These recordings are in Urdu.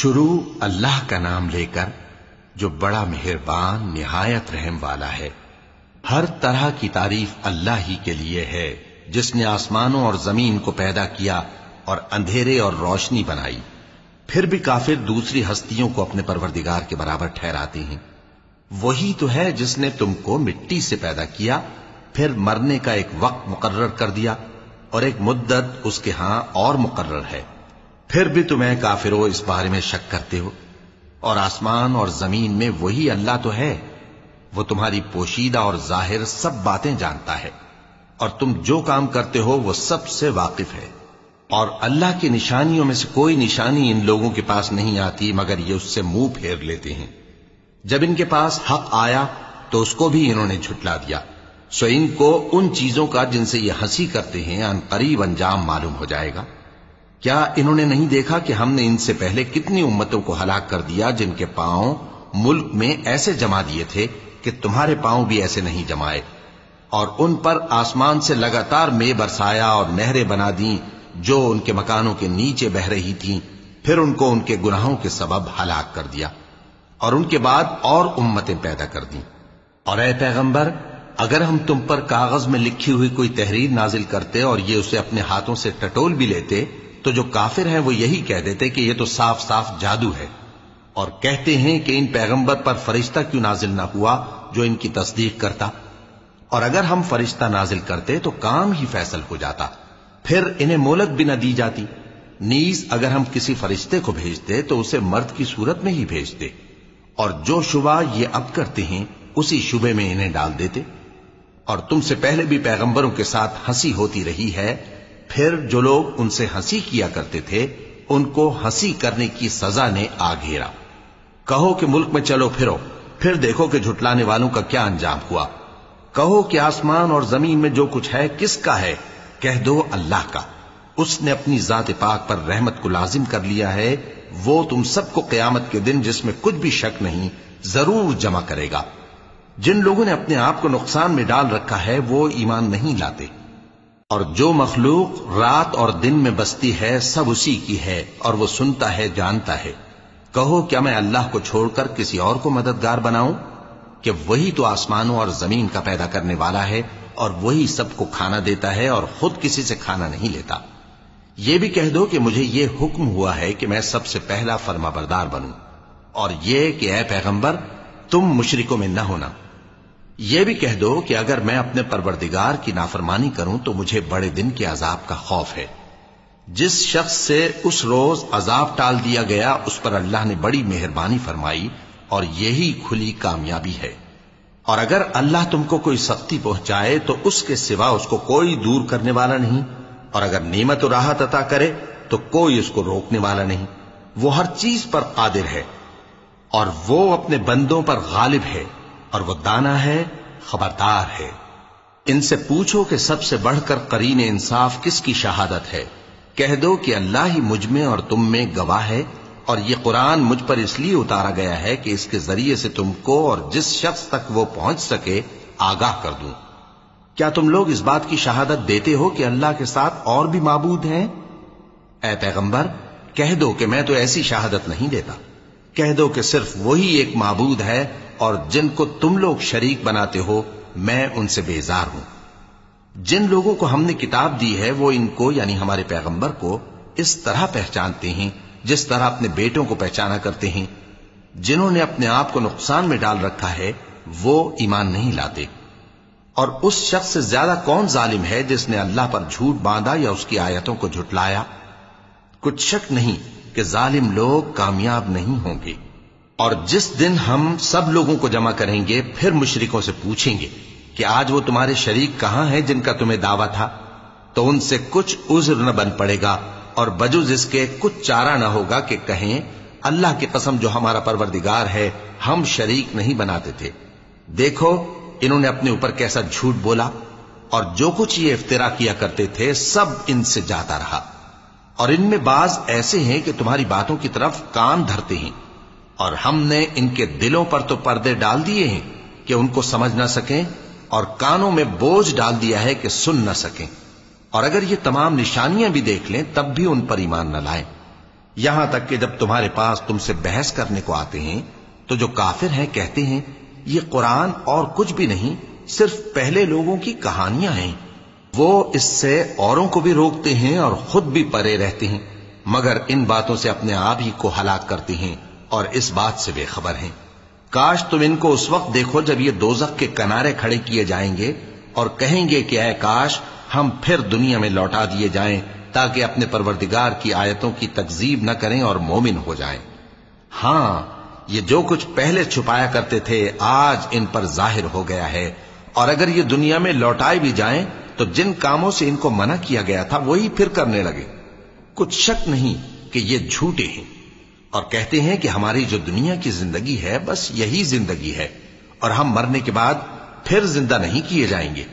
شروع اللہ کا نام لے کر جو بڑا مہربان نہایت رحم والا ہے۔ ہر طرح کی تعریف اللہ ہی کے لیے ہے جس نے آسمانوں اور زمین کو پیدا کیا اور اندھیرے اور روشنی بنائی۔ پھر بھی کافر دوسری ہستیوں کو اپنے پروردگار کے برابر ٹھہراتے ہیں۔ وہی تو ہے جس نے تم کو مٹی سے پیدا کیا، پھر مرنے کا ایک وقت مقرر کر دیا اور ایک مدت اس کے ہاں اور مقرر ہے۔ پھر بھی تمہیں کافروں اس بارے میں شک کرتے ہو، اور آسمان اور زمین میں وہی اللہ تو ہے، وہ تمہاری پوشیدہ اور ظاہر سب باتیں جانتا ہے، اور تم جو کام کرتے ہو وہ سب سے واقف ہے۔ اور اللہ کی نشانیوں میں سے کوئی نشانی ان لوگوں کے پاس نہیں آتی مگر یہ اس سے منہ پھیر لیتے ہیں۔ جب ان کے پاس حق آیا تو اس کو بھی انہوں نے جھٹلا دیا، سو ان کو ان چیزوں کا جن سے یہ ہنسی کرتے ہیں ان قریب انجام معلوم ہو جائے گا۔ کیا انہوں نے نہیں دیکھا کہ ہم نے ان سے پہلے کتنی امتوں کو ہلاک کر دیا جن کے پاؤں ملک میں ایسے جما دیے تھے کہ تمہارے پاؤں بھی ایسے نہیں جمائے، اور ان پر آسمان سے لگاتار مے برسایا اور نہریں بنا دیں جو ان کے مکانوں کے نیچے بہ رہی تھیں، پھر ان کو ان کے گناہوں کے سبب ہلاک کر دیا، اور ان کے بعد اور امتیں پیدا کر دیں۔ اور اے پیغمبر، اگر ہم تم پر کاغذ میں لکھی ہوئی کوئی تحریر نازل کرتے اور یہ اسے اپنے ہاتھوں سے ٹٹول بھی لیتے تو جو کافر ہیں وہ یہی کہہ دیتے کہ یہ تو صاف صاف جادو ہے، اور کہتے ہیں کہ ان پیغمبر پر فرشتہ کیوں نازل نہ ہوا جو ان کی تصدیق کرتا، اور اگر ہم فرشتہ نازل کرتے تو کام ہی فیصل ہو جاتا، پھر انہیں مہلت بھی نہ دی جاتی۔ نیز اگر ہم کسی فرشتے کو بھیجتے تو اسے مرد کی صورت میں ہی بھیجتے، اور جو شبہ یہ اب کرتے ہیں اسی شبے میں انہیں ڈال دیتے۔ اور تم سے پہلے بھی پیغمبروں کے ساتھ ہنسی ہوتی رہی ہے، پھر جو لوگ ان سے ہنسی کیا کرتے تھے ان کو ہنسی کرنے کی سزا نے آ گھیرا۔ کہو کہ ملک میں چلو پھرو، پھر دیکھو کہ جھٹلانے والوں کا کیا انجام ہوا۔ کہو کہ آسمان اور زمین میں جو کچھ ہے کس کا ہے؟ کہہ دو اللہ کا۔ اس نے اپنی ذات پاک پر رحمت کو لازم کر لیا ہے، وہ تم سب کو قیامت کے دن جس میں کچھ بھی شک نہیں ضرور جمع کرے گا۔ جن لوگوں نے اپنے آپ کو نقصان میں ڈال رکھا ہے وہ ایمان نہیں لاتے، اور جو مخلوق رات اور دن میں بستی ہے سب اسی کی ہے، اور وہ سنتا ہے جانتا ہے۔ کہو کیا میں اللہ کو چھوڑ کر کسی اور کو مددگار بناؤں؟ کہ وہی تو آسمانوں اور زمین کا پیدا کرنے والا ہے، اور وہی سب کو کھانا دیتا ہے اور خود کسی سے کھانا نہیں لیتا۔ یہ بھی کہہ دو کہ مجھے یہ حکم ہوا ہے کہ میں سب سے پہلا فرما بردار بنوں، اور یہ کہ اے پیغمبر تم مشرکوں میں نہ ہونا۔ یہ بھی کہہ دو کہ اگر میں اپنے پروردگار کی نافرمانی کروں تو مجھے بڑے دن کے عذاب کا خوف ہے۔ جس شخص سے اس روز عذاب ٹال دیا گیا اس پر اللہ نے بڑی مہربانی فرمائی، اور یہی کھلی کامیابی ہے۔ اور اگر اللہ تم کو کوئی سختی پہنچائے تو اس کے سوا اس کو کوئی دور کرنے والا نہیں، اور اگر نعمت و راحت عطا کرے تو کوئی اس کو روکنے والا نہیں۔ وہ ہر چیز پر قادر ہے، اور وہ اپنے بندوں پر غالب ہے، اور وہ دانا ہے، خبردار ہے۔ ان سے پوچھو کہ سب سے بڑھ کر قرین انصاف کس کی شہادت ہے؟ کہہ دو کہ اللہ ہی مجھ میں اور تم میں گواہ ہے، اور یہ قرآن مجھ پر اس لیے اتارا گیا ہے کہ اس کے ذریعے سے تم کو اور جس شخص تک وہ پہنچ سکے آگاہ کر دوں۔ کیا تم لوگ اس بات کی شہادت دیتے ہو کہ اللہ کے ساتھ اور بھی معبود ہیں؟ اے پیغمبر کہہ دو کہ میں تو ایسی شہادت نہیں دیتا۔ کہہ دو کہ صرف وہی ایک معبود ہے، اور جن کو تم لوگ شریک بناتے ہو میں ان سے بیزار ہوں۔ جن لوگوں کو ہم نے کتاب دی ہے وہ ان کو یعنی ہمارے پیغمبر کو اس طرح پہچانتے ہیں جس طرح اپنے بیٹوں کو پہچانا کرتے ہیں۔ جنہوں نے اپنے آپ کو نقصان میں ڈال رکھا ہے وہ ایمان نہیں لاتے۔ اور اس شخص سے زیادہ کون ظالم ہے جس نے اللہ پر جھوٹ باندھا یا اس کی آیتوں کو جھٹلایا؟ کچھ شک نہیں کہ ظالم لوگ کامیاب نہیں ہوں گے۔ اور جس دن ہم سب لوگوں کو جمع کریں گے پھر مشرکوں سے پوچھیں گے کہ آج وہ تمہارے شریک کہاں ہیں جن کا تمہیں دعویٰ تھا، تو ان سے کچھ عذر نہ بن پڑے گا، اور بجز اس کے کچھ چارہ نہ ہوگا کہ کہیں اللہ کی قسم جو ہمارا پروردگار ہے ہم شریک نہیں بناتے تھے۔ دیکھو انہوں نے اپنے اوپر کیسا جھوٹ بولا، اور جو کچھ یہ افترا کیا کرتے تھے سب ان سے جاتا رہا۔ اور ان میں بعض ایسے ہیں کہ تمہاری باتوں کی طرف کان دھرتے ہیں، اور ہم نے ان کے دلوں پر تو پردے ڈال دیے ہیں کہ ان کو سمجھ نہ سکیں، اور کانوں میں بوجھ ڈال دیا ہے کہ سن نہ سکیں، اور اگر یہ تمام نشانیاں بھی دیکھ لیں تب بھی ان پر ایمان نہ لائیں۔ یہاں تک کہ جب تمہارے پاس تم سے بحث کرنے کو آتے ہیں تو جو کافر ہیں کہتے ہیں یہ قرآن اور کچھ بھی نہیں، صرف پہلے لوگوں کی کہانیاں ہیں۔ وہ اس سے اوروں کو بھی روکتے ہیں اور خود بھی پرے رہتے ہیں، مگر ان باتوں سے اپنے آپ ہی کو ہلاک کرتے ہیں اور اس بات سے بے خبر ہیں۔ کاش تم ان کو اس وقت دیکھو جب یہ دوزخ کے کنارے کھڑے کیے جائیں گے اور کہیں گے کہ اے کاش ہم پھر دنیا میں لوٹا دیے جائیں تاکہ اپنے پروردگار کی آیتوں کی تکذیب نہ کریں اور مومن ہو جائیں۔ ہاں، یہ جو کچھ پہلے چھپایا کرتے تھے آج ان پر ظاہر ہو گیا ہے، اور اگر یہ دنیا میں لوٹائے بھی جائیں تو جن کاموں سے ان کو منع کیا گیا تھا وہی پھر کرنے لگے۔ کچھ شک نہیں کہ یہ جھوٹے ہیں، اور کہتے ہیں کہ ہماری جو دنیا کی زندگی ہے بس یہی زندگی ہے اور ہم مرنے کے بعد پھر زندہ نہیں کیے جائیں گے۔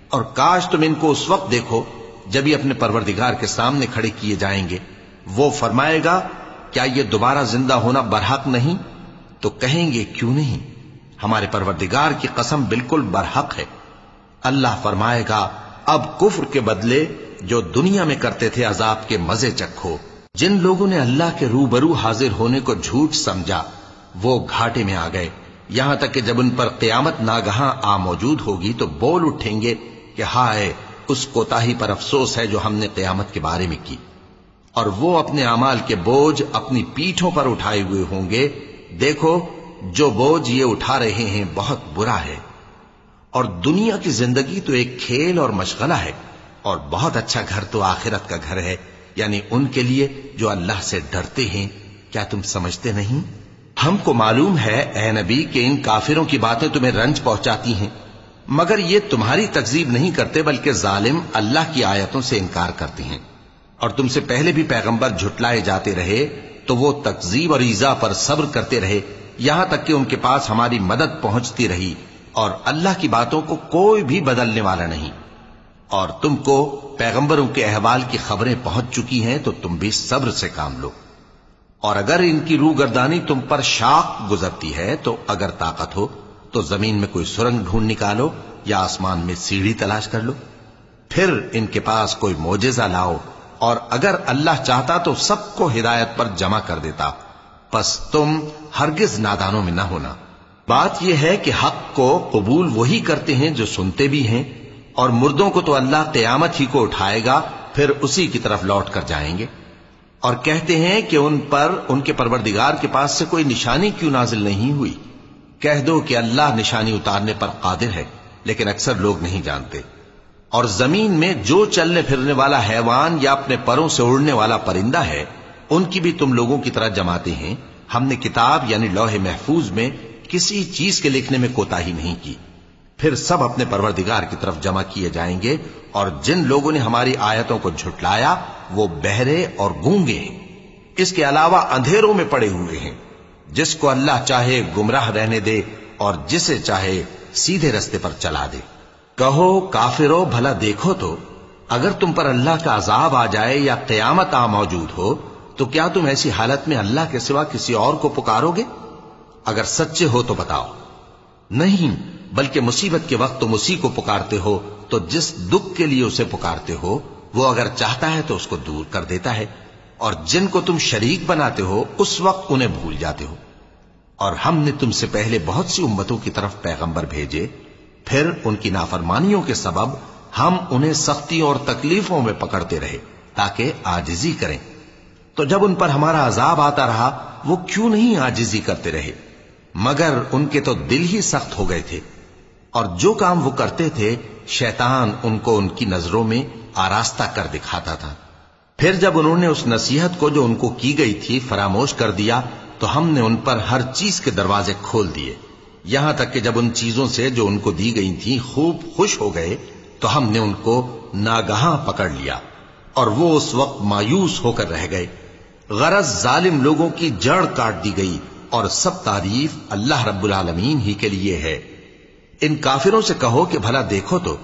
اور کاش تم ان کو اس وقت دیکھو جب یہ اپنے پروردگار کے سامنے کھڑے کیے جائیں گے، وہ فرمائے گا کیا یہ دوبارہ زندہ ہونا برحق نہیں؟ تو کہیں گے کیوں نہیں، ہمارے پروردگار کی قسم بالکل برحق ہے۔ اللہ فرمائے گا اب کفر کے بدلے جو دنیا میں کرتے تھے عذاب کے مزے چکھو۔ جن لوگوں نے اللہ کے روبرو حاضر ہونے کو جھوٹ سمجھا وہ گھاٹے میں آ گئے، یہاں تک کہ جب ان پر قیامت ناگہاں آ موجود ہوگی تو بول اٹھیں گے کہ ہائے اس کوتاہی پر افسوس ہے جو ہم نے قیامت کے بارے میں کی، اور وہ اپنے اعمال کے بوجھ اپنی پیٹھوں پر اٹھائے ہوئے ہوں گے۔ دیکھو جو بوجھ یہ اٹھا رہے ہیں بہت برا ہے، اور دنیا کی زندگی تو ایک کھیل اور مشغلہ ہے، اور بہت اچھا گھر تو آخرت کا گھر ہے، یعنی ان کے لیے جو اللہ سے ڈرتے ہیں۔ کیا تم سمجھتے نہیں؟ ہم کو معلوم ہے اے نبی کہ ان کافروں کی باتیں تمہیں رنج پہنچاتی ہیں، مگر یہ تمہاری تکذیب نہیں کرتے بلکہ ظالم اللہ کی آیتوں سے انکار کرتے ہیں، اور تم سے پہلے بھی پیغمبر جھٹلائے جاتے رہے تو وہ تکذیب اور ایذا پر صبر کرتے رہے، یہاں تک کہ ان کے پاس ہماری مدد پہنچتی رہی، اور اللہ کی باتوں کو کوئی بھی بدلنے والا نہیں۔ اور تم کو پیغمبروں کے احوال کی خبریں پہنچ چکی ہیں تو تم بھی صبر سے کام لو، اور اگر ان کی روگردانی تم پر شاق گزرتی ہے تو اگر طاقت ہو تو زمین میں کوئی سرنگ ڈھونڈ نکالو یا آسمان میں سیڑھی تلاش کر لو، پھر ان کے پاس کوئی معجزہ لاؤ، اور اگر اللہ چاہتا تو سب کو ہدایت پر جمع کر دیتا، پس تم ہرگز نادانوں میں نہ ہونا۔ بات یہ ہے کہ حق کو قبول وہی کرتے ہیں جو سنتے بھی ہیں، اور مردوں کو تو اللہ قیامت ہی کو اٹھائے گا، پھر اسی کی طرف لوٹ کر جائیں گے۔ اور کہتے ہیں کہ ان پر ان کے پروردگار کے پاس سے کوئی نشانی کیوں نازل نہیں ہوئی؟ کہہ دو کہ اللہ نشانی اتارنے پر قادر ہے، لیکن اکثر لوگ نہیں جانتے۔ اور زمین میں جو چلنے پھرنے والا حیوان یا اپنے پروں سے اڑنے والا پرندہ ہے ان کی بھی تم لوگوں کی طرح جماتے ہیں۔ ہم نے کتاب یعنی لوح محفوظ میں کسی چیز کے لکھنے میں کوتاہی نہیں کی، پھر سب اپنے پروردگار کی طرف جمع کیے جائیں گے، اور جن لوگوں نے ہماری آیتوں کو جھٹلایا وہ بہرے اور گونگے ہیں، اس کے علاوہ اندھیروں میں پڑے ہوئے ہیں۔ جس کو اللہ چاہے گمراہ رہنے دے اور جسے چاہے سیدھے رستے پر چلا دے۔ کہو کافرو بھلا دیکھو تو اگر تم پر اللہ کا عذاب آ جائے یا قیامت آ موجود ہو تو کیا تم ایسی حالت میں اللہ کے سوا کسی اور کو پکارو گے؟ اگر سچے ہو تو بتاؤ۔ نہیں، بلکہ مصیبت کے وقت تم اسی کو پکارتے ہو، تو جس دکھ کے لیے اسے پکارتے ہو وہ اگر چاہتا ہے تو اس کو دور کر دیتا ہے، اور جن کو تم شریک بناتے ہو اس وقت انہیں بھول جاتے ہو۔ اور ہم نے تم سے پہلے بہت سی امتوں کی طرف پیغمبر بھیجے، پھر ان کی نافرمانیوں کے سبب ہم انہیں سختی اور تکلیفوں میں پکڑتے رہے تاکہ عاجزی کریں، تو جب ان پر ہمارا عذاب آتا رہا وہ کیوں نہیں عاجزی کرتے رہے؟ مگر ان کے تو دل ہی سخت ہو گئے تھے، اور جو کام وہ کرتے تھے شیطان ان کو ان کی نظروں میں آراستہ کر دکھاتا تھا۔ پھر جب انہوں نے اس نصیحت کو جو ان کو کی گئی تھی فراموش کر دیا تو ہم نے ان پر ہر چیز کے دروازے کھول دیے، یہاں تک کہ جب ان چیزوں سے جو ان کو دی گئی تھی خوب خوش ہو گئے تو ہم نے ان کو ناگہاں پکڑ لیا، اور وہ اس وقت مایوس ہو کر رہ گئے۔ غرض ظالم لوگوں کی جڑ کاٹ دی گئی، اور سب تعریف اللہ رب العالمین ہی کے لیے ہے۔ ان کافروں سے کہو کہ بھلا دیکھو تو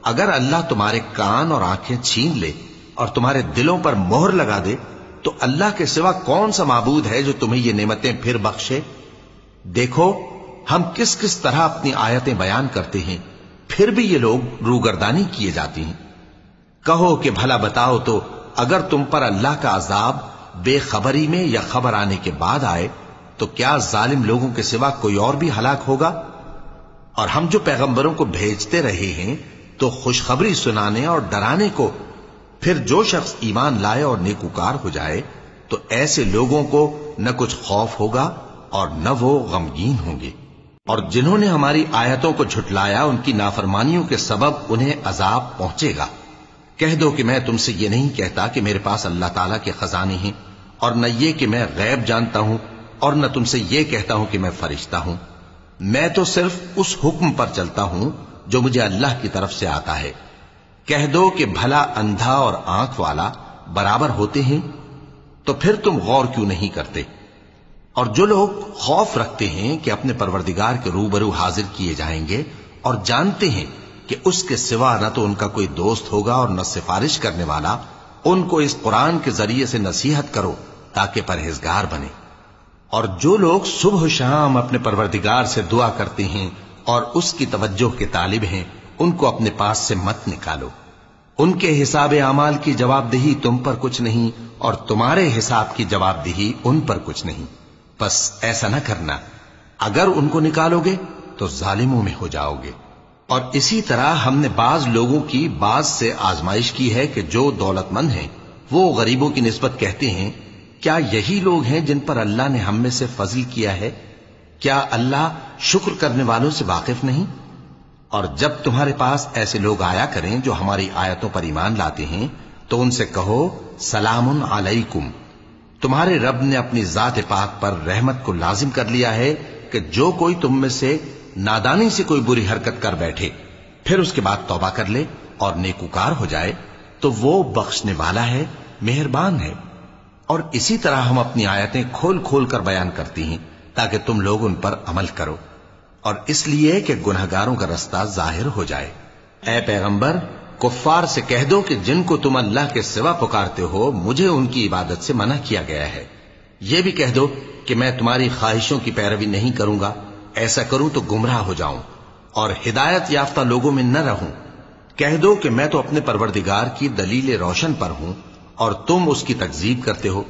اگر اللہ تمہارے کان اور آنکھیں چھین لے اور تمہارے دلوں پر مہر لگا دے تو اللہ کے سوا کون سا معبود ہے جو تمہیں یہ نعمتیں پھر بخشے؟ دیکھو ہم کس کس طرح اپنی آیتیں بیان کرتے ہیں، پھر بھی یہ لوگ روگردانی کیے جاتے ہیں۔ کہو کہ بھلا بتاؤ تو اگر تم پر اللہ کا عذاب بے خبری میں یا خبر آنے کے بعد آئے تو کیا ظالم لوگوں کے سوا کوئی اور بھی ہلاک ہوگا؟ اور ہم جو پیغمبروں کو بھیجتے رہے ہیں تو خوشخبری سنانے اور ڈرانے کو، پھر جو شخص ایمان لائے اور نیکوکار ہو جائے تو ایسے لوگوں کو نہ کچھ خوف ہوگا اور نہ وہ غمگین ہوں گے۔ اور جنہوں نے ہماری آیتوں کو جھٹلایا ان کی نافرمانیوں کے سبب انہیں عذاب پہنچے گا۔ کہہ دو کہ میں تم سے یہ نہیں کہتا کہ میرے پاس اللہ تعالیٰ کے خزانے ہیں، اور نہ یہ کہ میں غیب جانتا ہوں، اور نہ تم سے یہ کہتا ہوں کہ میں فرشتہ ہوں۔ میں تو صرف اس حکم پر چلتا ہوں جو مجھے اللہ کی طرف سے آتا ہے۔ کہہ دو کہ بھلا اندھا اور آنکھ والا برابر ہوتے ہیں؟ تو پھر تم غور کیوں نہیں کرتے؟ اور جو لوگ خوف رکھتے ہیں کہ اپنے پروردگار کے روبرو حاضر کیے جائیں گے اور جانتے ہیں کہ اس کے سوا نہ تو ان کا کوئی دوست ہوگا اور نہ سفارش کرنے والا، ان کو اس قرآن کے ذریعے سے نصیحت کرو تاکہ پرہیزگار بنے۔ اور جو لوگ صبح و شام اپنے پروردگار سے دعا کرتے ہیں اور اس کی توجہ کے طالب ہیں، ان کو اپنے پاس سے مت نکالو۔ ان کے حساب اعمال کی جواب دہی تم پر کچھ نہیں، اور تمہارے حساب کی جواب دہی ان پر کچھ نہیں۔ بس ایسا نہ کرنا، اگر ان کو نکالو گے تو ظالموں میں ہو جاؤ گے۔ اور اسی طرح ہم نے بعض لوگوں کی بعض سے آزمائش کی ہے کہ جو دولت مند ہیں وہ غریبوں کی نسبت کہتے ہیں کیا یہی لوگ ہیں جن پر اللہ نے ہم میں سے فضل کیا ہے؟ کیا اللہ شکر کرنے والوں سے واقف نہیں؟ اور جب تمہارے پاس ایسے لوگ آیا کریں جو ہماری آیتوں پر ایمان لاتے ہیں تو ان سے کہو سلام علیکم، تمہارے رب نے اپنی ذات پاک پر رحمت کو لازم کر لیا ہے کہ جو کوئی تم میں سے نادانی سے کوئی بری حرکت کر بیٹھے پھر اس کے بعد توبہ کر لے اور نیکوکار ہو جائے تو وہ بخشنے والا ہے، مہربان ہے۔ اور اسی طرح ہم اپنی آیتیں کھول کھول کر بیان کرتی ہیں تاکہ تم لوگ ان پر عمل کرو، اور اس لیے کہ گنہگاروں کا رستہ ظاہر ہو جائے۔ اے پیغمبر، کفار سے کہہ دو کہ جن کو تم اللہ کے سوا پکارتے ہو مجھے ان کی عبادت سے منع کیا گیا ہے۔ یہ بھی کہہ دو کہ میں تمہاری خواہشوں کی پیروی نہیں کروں گا، ایسا کروں تو گمراہ ہو جاؤں اور ہدایت یافتہ لوگوں میں نہ رہوں۔ کہہ دو کہ میں تو اپنے پروردگار کی دلیل روشن پر ہوں اور تم اس کی تکذیب کرتے ہو۔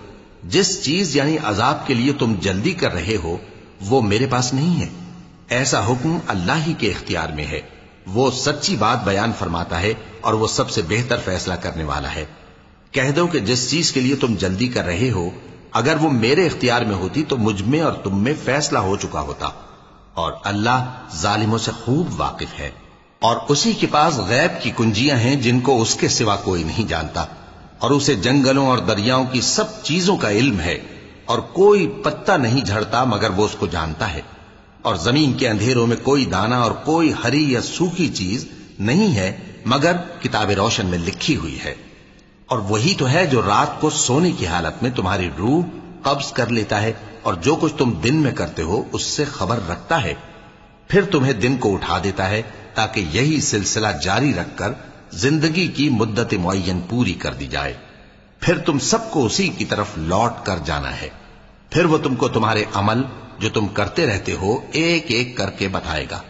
جس چیز یعنی عذاب کے لیے تم جلدی کر رہے ہو وہ میرے پاس نہیں ہے، ایسا حکم اللہ ہی کے اختیار میں ہے۔ وہ سچی بات بیان فرماتا ہے اور وہ سب سے بہتر فیصلہ کرنے والا ہے۔ کہہ دو کہ جس چیز کے لیے تم جلدی کر رہے ہو اگر وہ میرے اختیار میں ہوتی تو مجھ میں اور تم میں فیصلہ ہو چکا ہوتا، اور اللہ ظالموں سے خوب واقف ہے۔ اور اسی کے پاس غیب کی کنجیاں ہیں جن کو اس کے سوا کوئی نہیں جانتا، اور اسے جنگلوں اور دریاؤں کی سب چیزوں کا علم ہے، اور کوئی پتا نہیں جھڑتا مگر وہ اس کو جانتا ہے، اور زمین کے اندھیروں میں کوئی دانا اور کوئی ہری یا سوکھی چیز نہیں ہے مگر کتاب روشن میں لکھی ہوئی ہے۔ اور وہی تو ہے جو رات کو سونے کی حالت میں تمہاری روح قبض کر لیتا ہے اور جو کچھ تم دن میں کرتے ہو اس سے خبر رکھتا ہے، پھر تمہیں دن کو اٹھا دیتا ہے تاکہ یہی سلسلہ جاری رکھ کر زندگی کی مدت معین پوری کر دی جائے۔ پھر تم سب کو اسی کی طرف لوٹ کر جانا ہے، پھر وہ تم کو تمہارے عمل جو تم کرتے رہتے ہو ایک ایک کر کے بتائے گا۔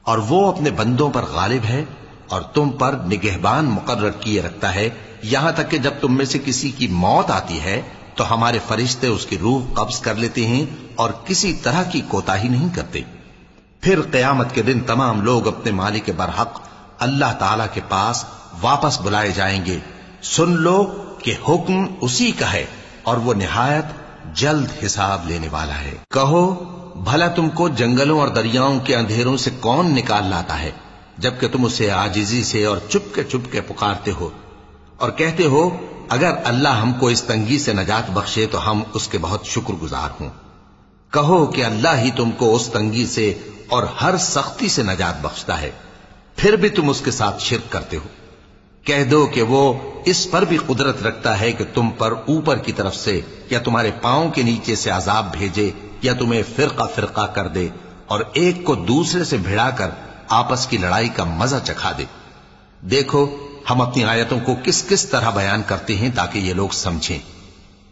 اور وہ اپنے بندوں پر غالب ہے اور تم پر نگہبان مقرر کیے رکھتا ہے، یہاں تک کہ جب تم میں سے کسی کی موت آتی ہے تو ہمارے فرشتے اس کی روح قبض کر لیتے ہیں اور کسی طرح کی کوتاہی نہیں کرتے۔ پھر قیامت کے دن تمام لوگ اپنے مالک برحق اللہ تعالی کے پاس واپس بلائے جائیں گے۔ سن لو کہ حکم اسی کا ہے اور وہ نہایت جلد حساب لینے والا ہے۔ کہو بھلا تم کو جنگلوں اور دریاؤں کے اندھیروں سے کون نکال لاتا ہے جبکہ تم اسے عاجزی سے اور چپ کے پکارتے ہو اور کہتے ہو اگر اللہ ہم کو اس تنگی سے نجات بخشے تو ہم اس کے بہت شکر گزار ہوں۔ کہو کہ اللہ ہی تم کو اس تنگی سے اور ہر سختی سے نجات بخشتا ہے، پھر بھی تم اس کے ساتھ شرک کرتے ہو۔ کہہ دو کہ وہ اس پر بھی قدرت رکھتا ہے کہ تم پر اوپر کی طرف سے یا تمہارے پاؤں کے نیچے سے عذاب بھیجے یا تمہیں فرقہ فرقہ کر دے اور ایک کو دوسرے سے بھڑا کر آپس کی لڑائی کا مزہ چکھا دے۔ دیکھو ہم اپنی آیتوں کو کس کس طرح بیان کرتے ہیں تاکہ یہ لوگ سمجھیں۔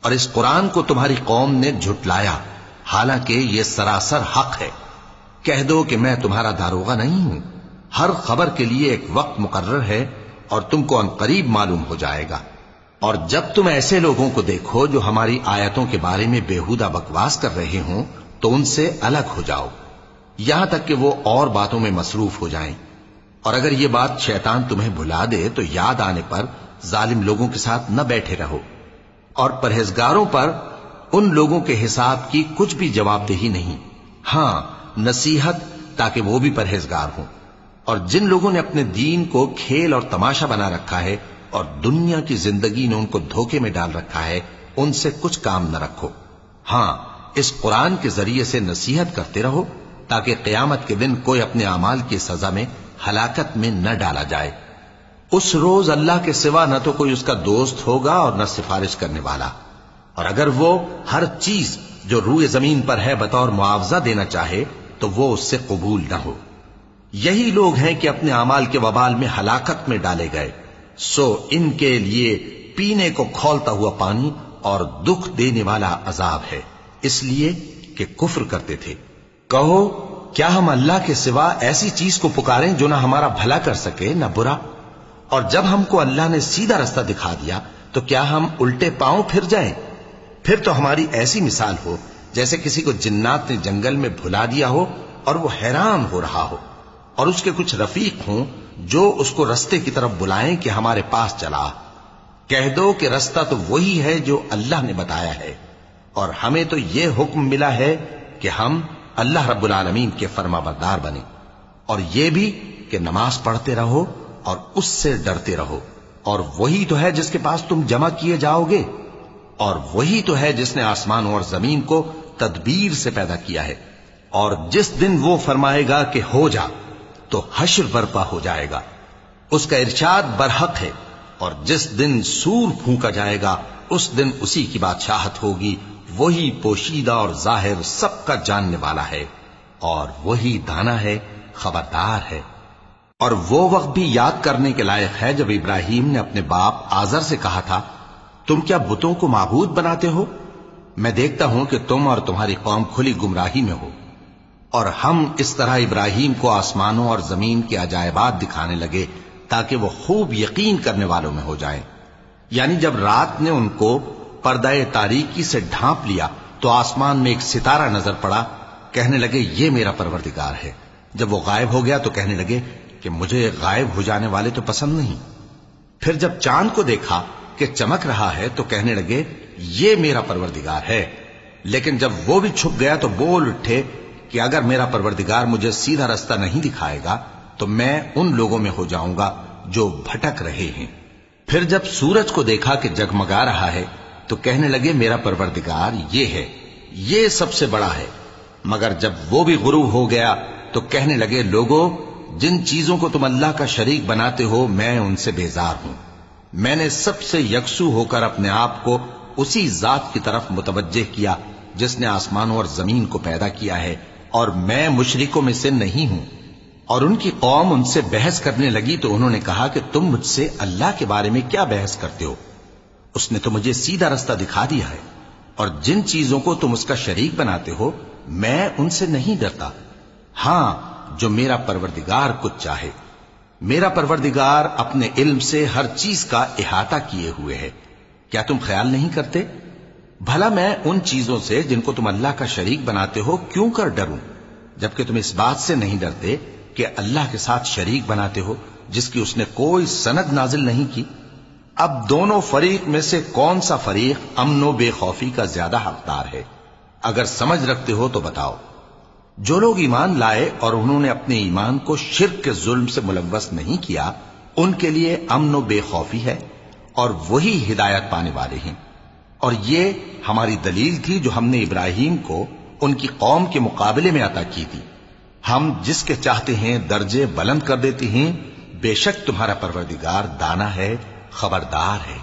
اور اس قرآن کو تمہاری قوم نے جھٹلایا حالانکہ یہ سراسر حق ہے۔ کہہ دو کہ میں تمہارا داروغہ نہیں ہوں، ہر خبر کے لیے ایک وقت مقرر ہے اور تم کو عنقریب معلوم ہو جائے گا۔ اور جب تم ایسے لوگوں کو دیکھو جو ہماری آیتوں کے بارے میں بےہودہ بکواس کر رہے ہوں تو ان سے الگ ہو جاؤ، یہاں تک کہ وہ اور باتوں میں مصروف ہو جائیں۔ اور اگر یہ بات شیطان تمہیں بھلا دے تو یاد آنے پر ظالم لوگوں کے ساتھ نہ بیٹھے رہو، اور پرہیزگاروں پر ان لوگوں کے حساب کی کچھ بھی جواب دہی نہیں، ہاں نصیحت تاکہ وہ بھی پرہیزگار ہوں۔ اور جن لوگوں نے اپنے دین کو کھیل اور تماشا بنا رکھا ہے اور دنیا کی زندگی نے ان کو دھوکے میں ڈال رکھا ہے، ان سے کچھ کام نہ رکھو، ہاں اس قرآن کے ذریعے سے نصیحت کرتے رہو تاکہ قیامت کے دن کوئی اپنے اعمال کی سزا میں ہلاکت میں نہ ڈالا جائے۔ اس روز اللہ کے سوا نہ تو کوئی اس کا دوست ہوگا اور نہ سفارش کرنے والا، اور اگر وہ ہر چیز جو روئے زمین پر ہے بطور معاوضہ دینا چاہے تو وہ اس سے قبول نہ ہو۔ یہی لوگ ہیں کہ اپنے اعمال کے وبال میں ہلاکت میں ڈالے گئے، سو ان کے لیے پینے کو کھولتا ہوا پانی اور دکھ دینے والا عذاب ہے، اس لیے کہ کفر کرتے تھے۔ کہو کیا ہم اللہ کے سوا ایسی چیز کو پکاریں جو نہ ہمارا بھلا کر سکے نہ برا؟ اور جب ہم کو اللہ نے سیدھا رستہ دکھا دیا تو کیا ہم الٹے پاؤں پھر جائیں؟ پھر تو ہماری ایسی مثال ہو جیسے کسی کو جنات نے جنگل میں بھلا دیا ہو اور وہ حیران ہو رہا ہو، اور اس کے کچھ رفیق ہوں جو اس کو رستے کی طرف بلائیں کہ ہمارے پاس چلا۔ کہہ دو کہ رستہ تو وہی ہے جو اللہ نے بتایا ہے، اور ہمیں تو یہ حکم ملا ہے کہ ہم اللہ رب العالمین کے فرما بردار بنیں، اور یہ بھی کہ نماز پڑھتے رہو اور اس سے ڈرتے رہو، اور وہی تو ہے جس کے پاس تم جمع کیے جاؤ گے، اور وہی تو ہے جس نے آسمانوں اور زمین کو تدبیر سے پیدا کیا ہے، اور جس دن وہ فرمائے گا کہ ہو جا تو حشر برپا ہو جائے گا، اس کا ارشاد برحق ہے، اور جس دن سور پھونکا جائے گا اس دن اسی کی بادشاہت ہوگی، وہی پوشیدہ اور ظاہر سب کا جاننے والا ہے، اور وہی دانا ہے، خبردار ہے۔ اور وہ وقت بھی یاد کرنے کے لائق ہے جب ابراہیم نے اپنے باپ آزر سے کہا تھا، تم کیا بتوں کو معبود بناتے ہو؟ میں دیکھتا ہوں کہ تم اور تمہاری قوم کھلی گمراہی میں ہو۔ اور ہم اس طرح ابراہیم کو آسمانوں اور زمین کے عجائبات دکھانے لگے تاکہ وہ خوب یقین کرنے والوں میں ہو جائیں۔ یعنی جب رات نے ان کو پردہ تاریکی سے ڈھانپ لیا تو آسمان میں ایک ستارہ نظر پڑا، کہنے لگے یہ میرا پروردگار ہے۔ جب وہ غائب ہو گیا تو کہنے لگے کہ مجھے غائب ہو جانے والے تو پسند نہیں۔ پھر جب چاند کو دیکھا کہ چمک رہا ہے تو کہنے لگے یہ میرا پروردگار ہے۔ لیکن جب وہ بھی چھپ گیا تو بول اٹھے کہ اگر میرا پروردگار مجھے سیدھا رستہ نہیں دکھائے گا تو میں ان لوگوں میں ہو جاؤں گا جو بھٹک رہے ہیں۔ پھر جب سورج کو دیکھا کہ جگمگا رہا ہے تو کہنے لگے میرا پروردگار یہ ہے، یہ سب سے بڑا ہے۔ مگر جب وہ بھی غروب ہو گیا تو کہنے لگے لوگو، جن چیزوں کو تم اللہ کا شریک بناتے ہو میں ان سے بیزار ہوں۔ میں نے سب سے یکسو ہو کر اپنے آپ کو اسی ذات کی طرف متوجہ کیا جس نے آسمانوں اور زمین کو پیدا کیا ہے، اور میں مشرکوں میں سے نہیں ہوں۔ اور ان کی قوم ان سے بحث کرنے لگی تو انہوں نے کہا کہ تم مجھ سے اللہ کے بارے میں کیا بحث کرتے ہو؟ اس نے تو مجھے سیدھا رستہ دکھا دیا ہے، اور جن چیزوں کو تم اس کا شریک بناتے ہو میں ان سے نہیں ڈرتا، ہاں جو میرا پروردگار کچھ چاہے۔ میرا پروردگار اپنے علم سے ہر چیز کا احاطہ کیے ہوئے ہے، کیا تم خیال نہیں کرتے؟ بھلا میں ان چیزوں سے جن کو تم اللہ کا شریک بناتے ہو کیوں کر ڈروں، جبکہ تم اس بات سے نہیں ڈرتے کہ اللہ کے ساتھ شریک بناتے ہو جس کی اس نے کوئی سند نازل نہیں کی۔ اب دونوں فریق میں سے کون سا فریق امن و بے خوفی کا زیادہ حقدار ہے؟ اگر سمجھ رکھتے ہو تو بتاؤ۔ جو لوگ ایمان لائے اور انہوں نے اپنے ایمان کو شرک کے ظلم سے ملوث نہیں کیا ان کے لیے امن و بے خوفی ہے، اور وہی ہدایت پانے والے ہیں۔ اور یہ ہماری دلیل تھی جو ہم نے ابراہیم کو ان کی قوم کے مقابلے میں عطا کی تھی۔ ہم جس کے چاہتے ہیں درجے بلند کر دیتے ہیں، بے شک تمہارا پروردگار دانا ہے، خبردار ہے۔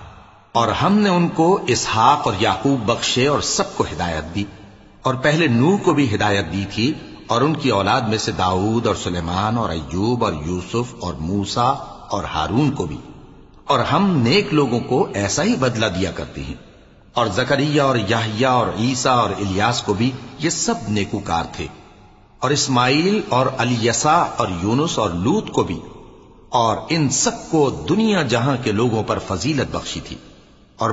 اور ہم نے ان کو اسحاق اور یعقوب بخشے اور سب کو ہدایت دی، اور پہلے نوح کو بھی ہدایت دی تھی، اور ان کی اولاد میں سے داؤد اور سلیمان اور ایوب اور یوسف اور موسیٰ اور ہارون کو بھی۔ اور ہم نیک لوگوں کو ایسا ہی بدلہ دیا کرتے ہیں۔ اور زکریا اور یحییٰ اور عیسیٰ اور الیاس کو بھی، یہ سب نیکوکار تھے۔ اور اسماعیل اور الیسع اور یونس اور لوط کو بھی، اور ان سب کو دنیا جہاں کے لوگوں پر فضیلت بخشی تھی۔ اور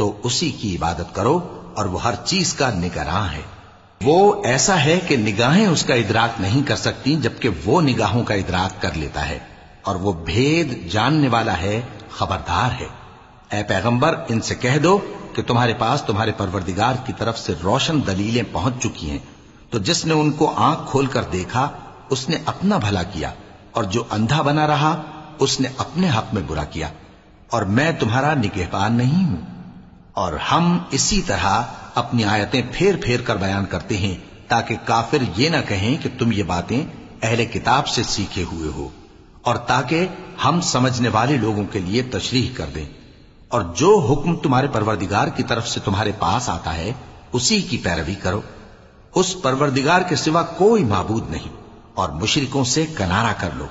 تو اسی کی عبادت کرو اور وہ ہر چیز کا نگراں ہے۔ وہ ایسا ہے کہ نگاہیں اس کا ادراک نہیں کر سکتی جبکہ وہ نگاہوں کا ادراک کر لیتا ہے، اور وہ بھید جاننے والا ہے، خبردار ہے۔ اے پیغمبر ان سے کہہ دو کہ تمہارے پاس تمہارے پروردگار کی طرف سے روشن دلیلیں پہنچ چکی ہیں، تو جس نے ان کو آنکھ کھول کر دیکھا اس نے اپنا بھلا کیا، اور جو اندھا بنا رہا اس نے اپنے حق میں برا کیا، اور میں تمہارا نگہبان نہیں ہوں۔ اور ہم اسی طرح اپنی آیتیں پھیر پھیر کر بیان کرتے ہیں تاکہ کافر یہ نہ کہیں کہ تم یہ باتیں اہل کتاب سے سیکھے ہوئے ہو، اور تاکہ ہم سمجھنے والے لوگوں کے لیے تشریح کر دیں۔ اور جو حکم تمہارے پروردگار کی طرف سے تمہارے پاس آتا ہے اسی کی پیروی کرو، اس پروردگار کے سوا کوئی معبود نہیں، اور مشرکوں سے کنارہ کر لو،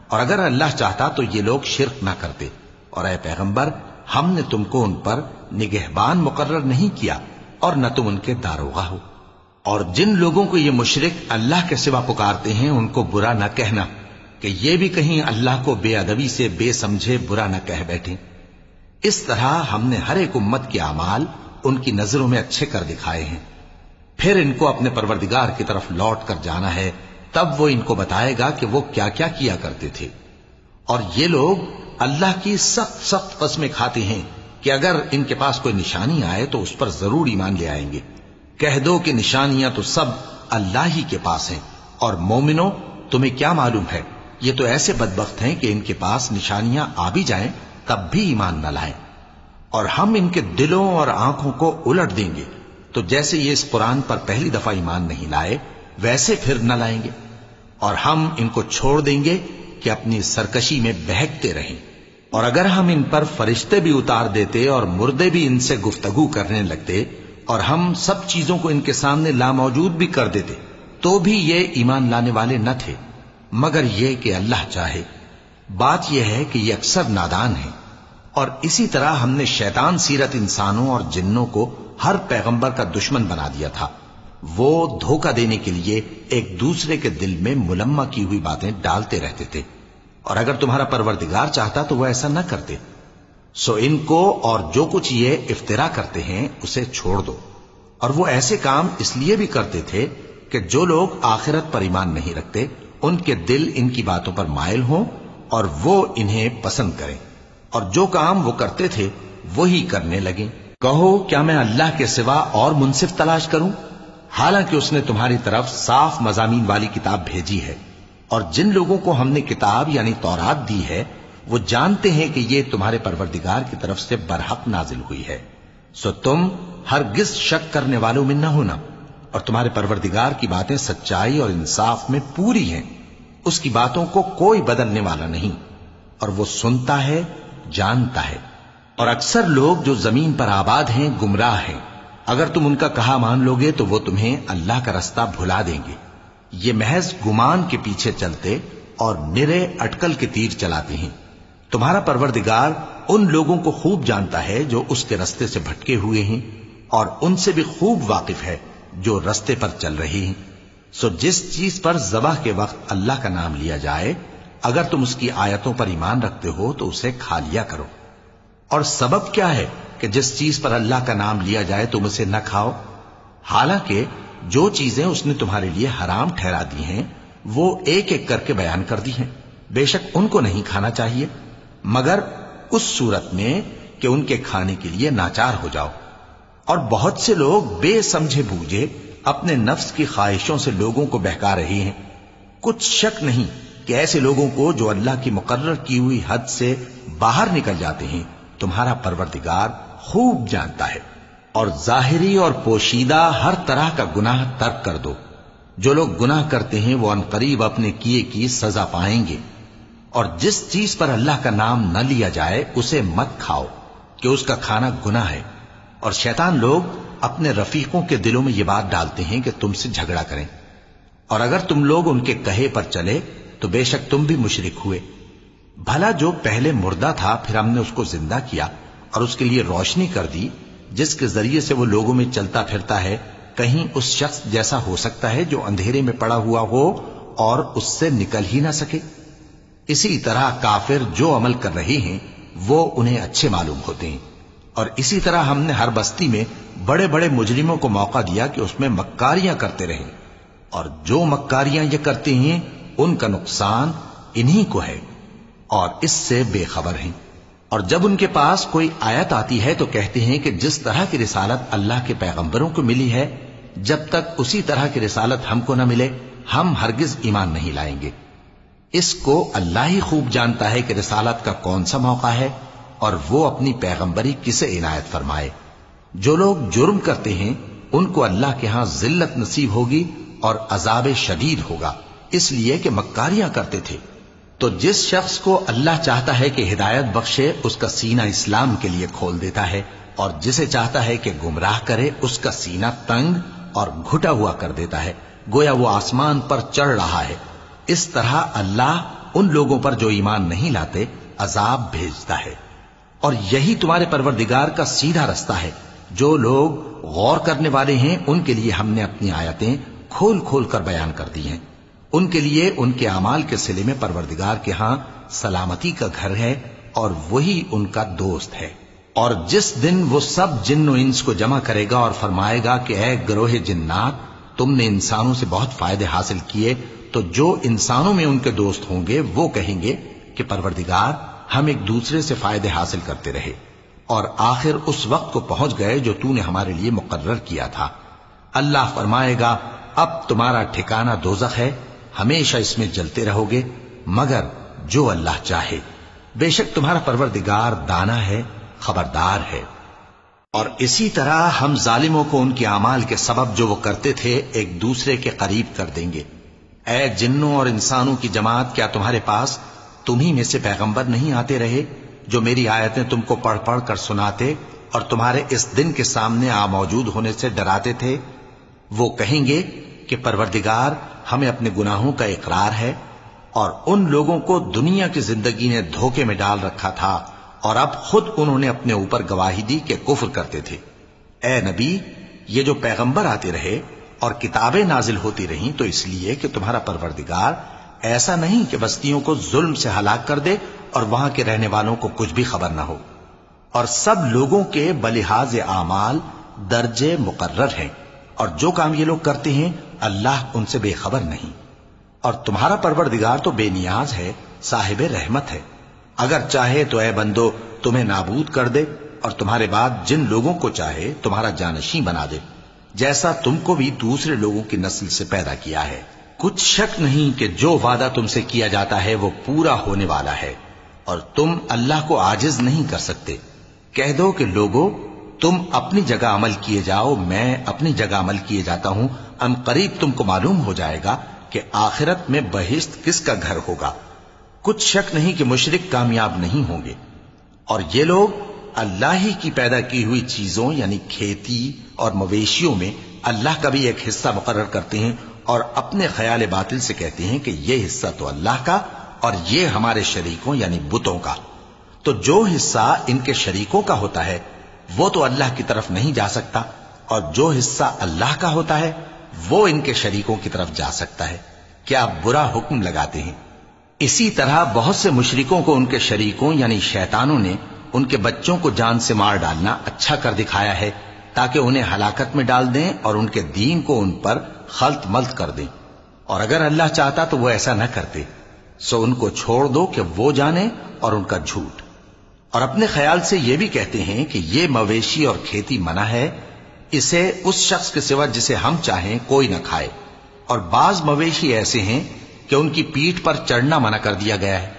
اور اگر اللہ چاہتا تو یہ لوگ شرک نہ کرتے۔ اور اے پیغمبر ہم نے تم کو ان پر نگہبان مقرر نہیں کیا اور نہ تم ان کے داروغہ ہو۔ اور جن لوگوں کو یہ مشرک اللہ کے سوا پکارتے ہیں ان کو برا نہ کہنا کہ یہ بھی کہیں اللہ کو بے ادبی سے بے سمجھے برا نہ کہہ بیٹھیں۔ اس طرح ہم نے ہر ایک امت کے اعمال ان کی نظروں میں اچھے کر دکھائے ہیں، پھر ان کو اپنے پروردگار کی طرف لوٹ کر جانا ہے، تب وہ ان کو بتائے گا کہ وہ کیا کیا کیا کرتے تھے۔ اور یہ لوگ اللہ کی سخت سخت قسمیں کھاتے ہیں کہ اگر ان کے پاس کوئی نشانی آئے تو اس پر ضرور ایمان لے آئیں گے۔ کہہ دو کہ نشانیاں تو سب اللہ ہی کے پاس ہیں، اور مومنوں تمہیں کیا معلوم ہے، یہ تو ایسے بدبخت ہیں کہ ان کے پاس نشانیاں آ بھی جائیں تب بھی ایمان نہ لائیں۔ اور ہم ان کے دلوں اور آنکھوں کو الٹ دیں گے، تو جیسے یہ اس قرآن پر پہلی دفعہ ایمان نہیں لائے ویسے پھر نہ لائیں گے، اور ہم ان کو چھوڑ دیں گے کہ اپنی سرکشی میں بہکتے رہیں۔ اور اگر ہم ان پر فرشتے بھی اتار دیتے اور مردے بھی ان سے گفتگو کرنے لگتے اور ہم سب چیزوں کو ان کے سامنے لاموجود بھی کر دیتے تو بھی یہ ایمان لانے والے نہ تھے، مگر یہ کہ اللہ چاہے۔ بات یہ ہے کہ یہ اکثر نادان ہیں۔ اور اسی طرح ہم نے شیطان سیرت انسانوں اور جنوں کو ہر پیغمبر کا دشمن بنا دیا تھا، وہ دھوکہ دینے کے لیے ایک دوسرے کے دل میں ملمہ کی ہوئی باتیں ڈالتے رہتے تھے، اور اگر تمہارا پروردگار چاہتا تو وہ ایسا نہ کرتے۔ سو ان کو اور جو کچھ یہ افترا کرتے ہیں اسے چھوڑ دو۔ اور وہ ایسے کام اس لیے بھی کرتے تھے کہ جو لوگ آخرت پر ایمان نہیں رکھتے ان کے دل ان کی باتوں پر مائل ہوں اور وہ انہیں پسند کریں، اور جو کام وہ کرتے تھے وہی کرنے لگیں۔ کہو کیا میں اللہ کے سوا اور منصف تلاش کروں، حالانکہ اس نے تمہاری طرف صاف مضامین والی کتاب بھیجی ہے، اور جن لوگوں کو ہم نے کتاب یعنی تورات دی ہے وہ جانتے ہیں کہ یہ تمہارے پروردگار کی طرف سے برحق نازل ہوئی ہے، سو تم ہرگز شک کرنے والوں میں نہ ہونا، اور تمہارے پروردگار کی باتیں سچائی اور انصاف میں پوری ہیں، اس کی باتوں کو کوئی بدلنے والا نہیں، اور وہ سنتا ہے جانتا ہے۔ اور اکثر لوگ جو زمین پر آباد ہیں گمراہ ہیں، اگر تم ان کا کہا مان لوگے تو وہ تمہیں اللہ کا رستہ بھلا دیں گے۔ یہ محض گمان کے پیچھے چلتے اور نرے اٹکل کے تیر چلاتے ہیں۔ تمہارا پروردگار ان لوگوں کو خوب جانتا ہے جو اس کے رستے سے بھٹکے ہوئے ہیں، اور ان سے بھی خوب واقف ہے جو رستے پر چل رہے ہیں۔ سو جس چیز پر ذبح کے وقت اللہ کا نام لیا جائے اگر تم اس کی آیتوں پر ایمان رکھتے ہو تو اسے کھا لیا کرو۔ اور سبب کیا ہے کہ جس چیز پر اللہ کا نام لیا جائے تم اسے نہ کھاؤ، حالانکہ جو چیزیں اس نے تمہارے لیے حرام ٹھہرا دی ہیں وہ ایک ایک کر کے بیان کر دی ہیں، بے شک ان کو نہیں کھانا چاہیے مگر اس صورت میں کہ ان کے کھانے کے لیے ناچار ہو جاؤ۔ اور بہت سے لوگ بے سمجھے بوجھے اپنے نفس کی خواہشوں سے لوگوں کو بہکا رہے ہیں۔ کچھ شک نہیں کہ ایسے لوگوں کو جو اللہ کی مقرر کی ہوئی حد سے باہر نکل جاتے ہیں تمہارا پروردگار خوب جانتا ہے۔ اور ظاہری اور پوشیدہ ہر طرح کا گناہ ترک کر دو۔ جو لوگ گناہ کرتے ہیں وہ عنقریب اپنے کیے کی سزا پائیں گے۔ اور جس چیز پر اللہ کا نام نہ لیا جائے اسے مت کھاؤ کہ اس کا کھانا گناہ ہے۔ اور شیطان لوگ اپنے رفیقوں کے دلوں میں یہ بات ڈالتے ہیں کہ تم سے جھگڑا کریں، اور اگر تم لوگ ان کے کہے پر چلے تو بے شک تم بھی مشرک ہوئے۔ بھلا جو پہلے مردہ تھا پھر ہم نے اس کو زندہ کیا اور اس کے لیے روشنی کر دی جس کے ذریعے سے وہ لوگوں میں چلتا پھرتا ہے، کہیں اس شخص جیسا ہو سکتا ہے جو اندھیرے میں پڑا ہوا ہو اور اس سے نکل ہی نہ سکے؟ اسی طرح کافر جو عمل کر رہے ہیں وہ انہیں اچھے معلوم ہوتے ہیں، اور اسی طرح ہم نے ہر بستی میں بڑے بڑے مجرموں کو موقع دیا کہ اس میں مکاریاں کرتے رہیں، اور جو مکاریاں یہ کرتے ہیں ان کا نقصان انہی کو ہے اور اس سے بے خبر ہیں۔ اور جب ان کے پاس کوئی آیت آتی ہے تو کہتے ہیں کہ جس طرح کی رسالت اللہ کے پیغمبروں کو ملی ہے، جب تک اسی طرح کی رسالت ہم کو نہ ملے ہم ہرگز ایمان نہیں لائیں گے۔ اس کو اللہ ہی خوب جانتا ہے کہ رسالت کا کون سا موقع ہے اور وہ اپنی پیغمبری کسے عنایت فرمائے۔ جو لوگ جرم کرتے ہیں ان کو اللہ کے ہاں ذلت نصیب ہوگی اور عذاب شدید ہوگا، اس لیے کہ مکاریاں کرتے تھے۔ تو جس شخص کو اللہ چاہتا ہے کہ ہدایت بخشے اس کا سینہ اسلام کے لیے کھول دیتا ہے، اور جسے چاہتا ہے کہ گمراہ کرے اس کا سینہ تنگ اور گھٹا ہوا کر دیتا ہے، گویا وہ آسمان پر چڑھ رہا ہے۔ اس طرح اللہ ان لوگوں پر جو ایمان نہیں لاتے عذاب بھیجتا ہے۔ اور یہی تمہارے پروردگار کا سیدھا رستہ ہے۔ جو لوگ غور کرنے والے ہیں ان کے لیے ہم نے اپنی آیتیں کھول کھول کر بیان کر دی ہیں۔ ان کے لیے ان کے اعمال کے صلے میں پروردگار کے ہاں سلامتی کا گھر ہے اور وہی ان کا دوست ہے۔ اور جس دن وہ سب جن و انس کو جمع کرے گا اور فرمائے گا کہ اے گروہ جنات، تم نے انسانوں سے بہت فائدے حاصل کیے، تو جو انسانوں میں ان کے دوست ہوں گے وہ کہیں گے کہ پروردگار ہم ایک دوسرے سے فائدے حاصل کرتے رہے اور آخر اس وقت کو پہنچ گئے جو تو نے ہمارے لیے مقرر کیا تھا۔ اللہ فرمائے گا اب تمہارا ٹھکانہ دوزخ ہے، ہمیشہ اس میں جلتے رہو گے مگر جو اللہ چاہے، بے شک تمہارا پروردگار دانا ہے، خبردار ہے۔ اور اسی طرح ہم ظالموں کو ان کے اعمال کے سبب جو وہ کرتے تھے ایک دوسرے کے قریب کر دیں گے۔ اے جنوں اور انسانوں کی جماعت، کیا تمہارے پاس تمہیں میں سے پیغمبر نہیں آتے رہے جو میری آیتیں تم کو پڑھ پڑھ کر سناتے اور تمہارے اس دن کے سامنے موجود ہونے سے ڈراتے تھے؟ وہ کہیں گے کہ پروردگار ہمیں اپنے گناہوں کا اقرار ہے، اور ان لوگوں کو دنیا کی زندگی نے دھوکے میں ڈال رکھا تھا اور اب خود انہوں نے اپنے اوپر گواہی دی کہ کفر کرتے تھے۔ اے نبی، یہ جو پیغمبر آتے رہے اور کتابیں نازل ہوتی رہیں تو اس لیے کہ تمہارا پروردگار ایسا نہیں کہ بستیوں کو ظلم سے ہلاک کر دے اور وہاں کے رہنے والوں کو کچھ بھی خبر نہ ہو، اور سب لوگوں کے بلحاظ اعمال درجے مقرر ہیں، اور جو کام یہ لوگ کرتے ہیں اللہ ان سے بے خبر نہیں۔ اور تمہارا پروردگار تو بے نیاز ہے، صاحب رحمت ہے، اگر چاہے تو اے بندو تمہیں نابود کر دے اور تمہارے بعد جن لوگوں کو چاہے تمہارا جانشین بنا دے، جیسا تم کو بھی دوسرے لوگوں کی نسل سے پیدا کیا ہے۔ کچھ شک نہیں کہ جو وعدہ تم سے کیا جاتا ہے وہ پورا ہونے والا ہے، اور تم اللہ کو عاجز نہیں کر سکتے۔ کہہ دو کہ لوگو تم اپنی جگہ عمل کیے جاؤ، میں اپنی جگہ عمل کیے جاتا ہوں، ان قریب تم کو معلوم ہو جائے گا کہ آخرت میں بہشت کس کا گھر ہوگا۔ کچھ شک نہیں کہ مشرک کامیاب نہیں ہوں گے۔ اور یہ لوگ اللہ ہی کی پیدا کی ہوئی چیزوں یعنی کھیتی اور مویشیوں میں اللہ کا بھی ایک حصہ مقرر کرتے ہیں اور اپنے خیال باطل سے کہتے ہیں کہ یہ حصہ تو اللہ کا اور یہ ہمارے شریکوں یعنی بتوں کا۔ تو جو حصہ ان کے شریکوں کا ہوتا ہے وہ تو اللہ کی طرف نہیں جا سکتا، اور جو حصہ اللہ کا ہوتا ہے وہ ان کے شریکوں کی طرف جا سکتا ہے۔ کیا برا حکم لگاتے ہیں۔ اسی طرح بہت سے مشرکوں کو ان کے شریکوں یعنی شیطانوں نے ان کے بچوں کو جان سے مار ڈالنا اچھا کر دکھایا ہے تاکہ انہیں ہلاکت میں ڈال دیں اور ان کے دین کو ان پر خلط ملط کر دیں، اور اگر اللہ چاہتا تو وہ ایسا نہ کرتے۔ سو ان کو چھوڑ دو کہ وہ جانے اور ان کا جھوٹ۔ اور اپنے خیال سے یہ بھی کہتے ہیں کہ یہ مویشی اور کھیتی منع ہے، اسے اس شخص کے سوا جسے ہم چاہیں کوئی نہ کھائے، اور بعض مویشی ایسے ہیں کہ ان کی پیٹھ پر چڑھنا منع کر دیا گیا ہے،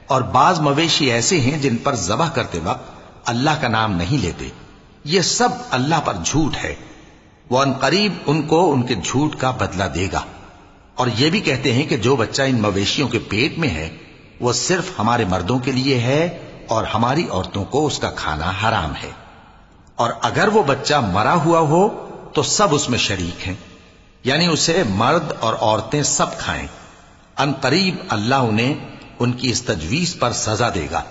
اور بعض مویشی ایسے ہیں جن پر ذبح کرتے وقت اللہ کا نام نہیں لیتے۔ یہ سب اللہ پر جھوٹ ہے، وہ ان قریب ان کو ان کے جھوٹ کا بدلہ دے گا۔ اور یہ بھی کہتے ہیں کہ جو بچہ ان مویشیوں کے پیٹ میں ہے وہ صرف ہمارے مردوں کے لیے ہے اور ہماری عورتوں کو اس کا کھانا حرام ہے، اور اگر وہ بچہ مرا ہوا ہو تو سب اس میں شریک ہیں، یعنی اسے مرد اور عورتیں سب کھائیں۔ ان قریب اللہ انہیں ان کی اس تجویز پر سزا دے گا،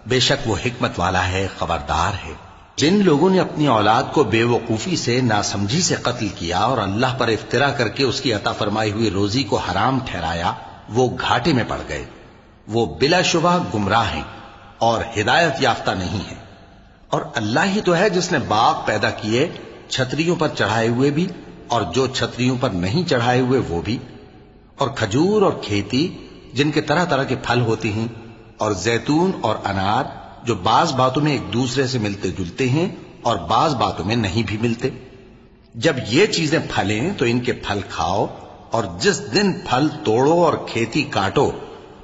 بے شک وہ حکمت والا ہے، خبردار ہے۔ جن لوگوں نے اپنی اولاد کو بے وقوفی سے ناسمجھی سے قتل کیا اور اللہ پر افترا کر کے اس کی عطا فرمائی ہوئی روزی کو حرام ٹھہرایا، وہ گھاٹے میں پڑ گئے، وہ بلا شبہ گمراہ ہیں اور ہدایت یافتہ نہیں ہیں۔ اور اللہ ہی تو ہے جس نے باغ پیدا کیے چھتریوں پر چڑھائے ہوئے بھی اور جو چھتریوں پر نہیں چڑھائے ہوئے وہ بھی، اور کھجور اور کھیتی جن کے طرح طرح کے پھل ہوتے ہیں، اور زیتون اور انار جو بعض باتوں میں ایک دوسرے سے ملتے جلتے ہیں اور بعض باتوں میں نہیں بھی ملتے۔ جب یہ چیزیں پھلیں تو ان کے پھل کھاؤ، اور جس دن پھل توڑو اور کھیتی کاٹو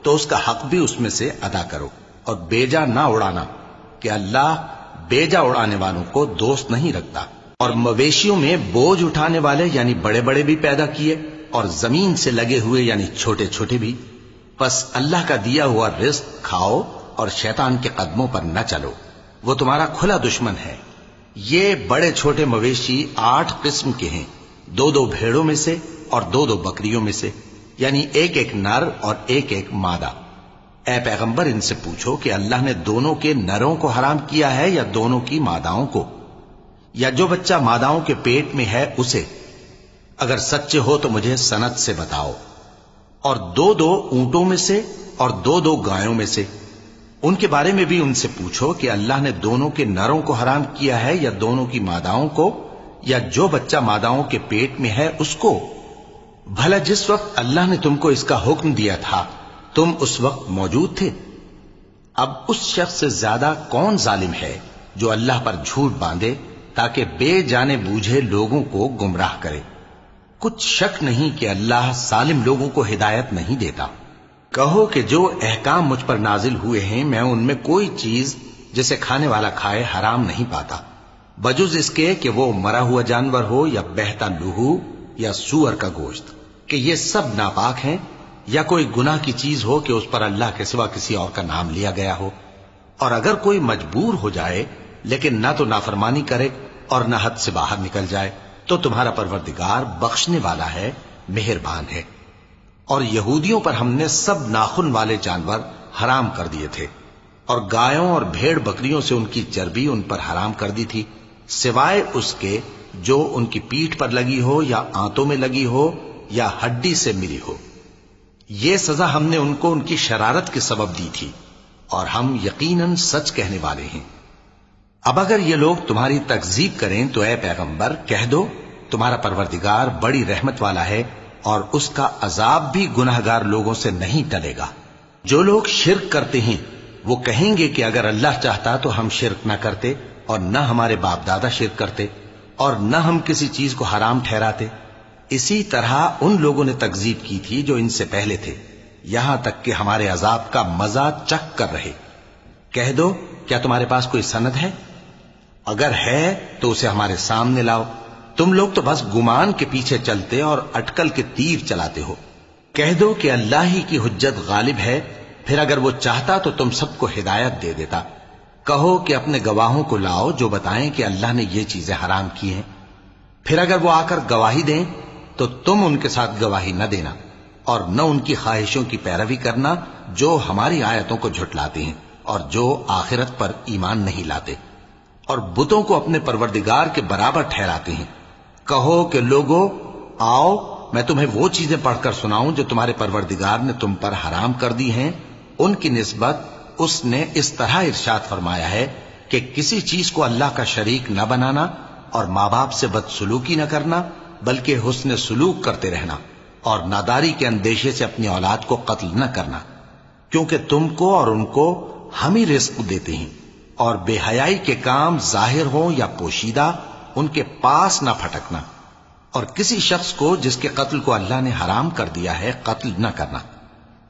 تو اس کا حق بھی اس میں سے ادا کرو، اور بیجا نہ اڑانا کہ اللہ بیجا اڑانے والوں کو دوست نہیں رکھتا۔ اور مویشیوں میں بوجھ اٹھانے والے یعنی بڑے بڑے بھی پیدا کیے، اور زمین سے لگے ہوئے یعنی چھوٹے چھوٹے بھی۔ پس اللہ کا دیا ہوا رزق کھاؤ اور شیطان کے قدموں پر نہ چلو، وہ تمہارا کھلا دشمن ہے۔ یہ بڑے چھوٹے مویشی 8 قسم کے ہیں، 2 بھیڑوں میں سے اور 2 بکریوں میں سے، یعنی ایک نر اور ایک مادہ۔ اے پیغمبر ان سے پوچھو کہ اللہ نے دونوں کے نروں کو حرام کیا ہے یا دونوں کی ماداؤں کو، یا جو بچہ ماداؤں کے پیٹ میں ہے اسے؟ اگر سچے ہو تو مجھے سند سے بتاؤ۔ اور 2 اونٹوں میں سے اور 2 گایوں میں سے، ان کے بارے میں بھی ان سے پوچھو کہ اللہ نے دونوں کے نروں کو حرام کیا ہے یا دونوں کی ماداؤں کو، یا جو بچہ ماداؤں کے پیٹ میں ہے اس کو؟ بھلا جس وقت اللہ نے تم کو اس کا حکم دیا تھا تم اس وقت موجود تھے؟ اب اس شخص سے زیادہ کون ظالم ہے جو اللہ پر جھوٹ باندھے تاکہ بے جانے بوجھے لوگوں کو گمراہ کرے؟ کچھ شک نہیں کہ اللہ ظالم لوگوں کو ہدایت نہیں دیتا۔ کہو کہ جو احکام مجھ پر نازل ہوئے ہیں میں ان میں کوئی چیز جسے کھانے والا کھائے حرام نہیں پاتا، بجز اس کے کہ وہ مرا ہوا جانور ہو یا بہتا لہو یا سور کا گوشت، کہ یہ سب ناپاک ہیں، یا کوئی گناہ کی چیز ہو کہ اس پر اللہ کے سوا کسی اور کا نام لیا گیا ہو۔ اور اگر کوئی مجبور ہو جائے لیکن نہ تو نافرمانی کرے اور نہ حد سے باہر نکل جائے تو تمہارا پروردگار بخشنے والا ہے، مہربان ہے۔ اور یہودیوں پر ہم نے سب ناخن والے جانور حرام کر دیے تھے، اور گایوں اور بھیڑ بکریوں سے ان کی چربی ان پر حرام کر دی تھی، سوائے اس کے جو ان کی پیٹھ پر لگی ہو یا آنتوں میں لگی ہو یا ہڈی سے ملی ہو۔ یہ سزا ہم نے ان کو ان کی شرارت کے سبب دی تھی، اور ہم یقیناً سچ کہنے والے ہیں۔ اب اگر یہ لوگ تمہاری تکذیب کریں تو اے پیغمبر کہہ دو تمہارا پروردگار بڑی رحمت والا ہے، اور اس کا عذاب بھی گناہگار لوگوں سے نہیں ٹلے گا۔ جو لوگ شرک کرتے ہیں وہ کہیں گے کہ اگر اللہ چاہتا تو ہم شرک نہ کرتے، اور نہ ہمارے باپ دادا شرک کرتے، اور نہ ہم کسی چیز کو حرام ٹھہراتے۔ اسی طرح ان لوگوں نے تکذیب کی تھی جو ان سے پہلے تھے، یہاں تک کہ ہمارے عذاب کا مزہ چکھ کر رہے۔ کہہ دو کیا تمہارے پاس کوئی سند ہے؟ اگر ہے تو اسے ہمارے سامنے لاؤ۔ تم لوگ تو بس گمان کے پیچھے چلتے اور اٹکل کے تیر چلاتے ہو۔ کہہ دو کہ اللہ ہی کی حجت غالب ہے، پھر اگر وہ چاہتا تو تم سب کو ہدایت دے دیتا۔ کہو کہ اپنے گواہوں کو لاؤ جو بتائیں کہ اللہ نے یہ چیزیں حرام کی ہیں، پھر اگر وہ آ کر گواہی دیں تو تم ان کے ساتھ گواہی نہ دینا، اور نہ ان کی خواہشوں کی پیروی کرنا جو ہماری آیتوں کو جھٹلاتے ہیں اور جو آخرت پر ایمان نہیں لاتے، اور بتوں کو اپنے پروردگار کے برابر ٹھہراتے ہیں۔ کہو کہ لوگو آؤ میں تمہیں وہ چیزیں پڑھ کر سناؤں جو تمہارے پروردگار نے تم پر حرام کر دی ہیں۔ ان کی نسبت اس نے اس طرح ارشاد فرمایا ہے کہ کسی چیز کو اللہ کا شریک نہ بنانا، اور ماں باپ سے بدسلوکی نہ کرنا بلکہ حسن سلوک کرتے رہنا، اور ناداری کے اندیشے سے اپنی اولاد کو قتل نہ کرنا، کیونکہ تم کو اور ان کو ہم ہی رزق دیتے ہیں۔ اور بے حیائی کے کام ظاہر ہوں یا پوشیدہ ان کے پاس نہ پھٹکنا، اور کسی شخص کو جس کے قتل کو اللہ نے حرام کر دیا ہے قتل نہ کرنا،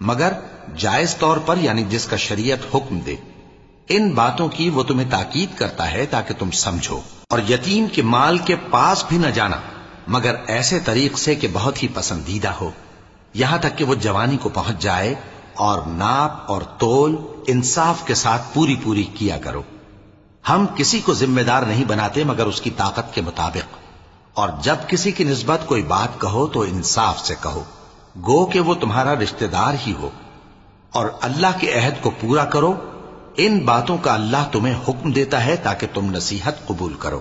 مگر جائز طور پر یعنی جس کا شریعت حکم دے۔ ان باتوں کی وہ تمہیں تاکید کرتا ہے تاکہ تم سمجھو۔ اور یتیم کے مال کے پاس بھی نہ جانا مگر ایسے طریق سے کہ بہت ہی پسندیدہ ہو، یہاں تک کہ وہ جوانی کو پہنچ جائے، اور ناپ اور تول انصاف کے ساتھ پوری پوری کیا کرو۔ ہم کسی کو ذمہ دار نہیں بناتے مگر اس کی طاقت کے مطابق، اور جب کسی کی نسبت کوئی بات کہو تو انصاف سے کہو، گو کہ وہ تمہارا رشتہ دار ہی ہو، اور اللہ کے عہد کو پورا کرو۔ ان باتوں کا اللہ تمہیں حکم دیتا ہے تاکہ تم نصیحت قبول کرو،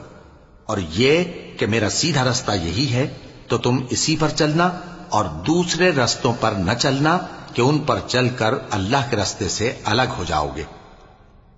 اور یہ کہ میرا سیدھا رستہ یہی ہے تو تم اسی پر چلنا، اور دوسرے رستوں پر نہ چلنا کہ ان پر چل کر اللہ کے رستے سے الگ ہو جاؤ گے۔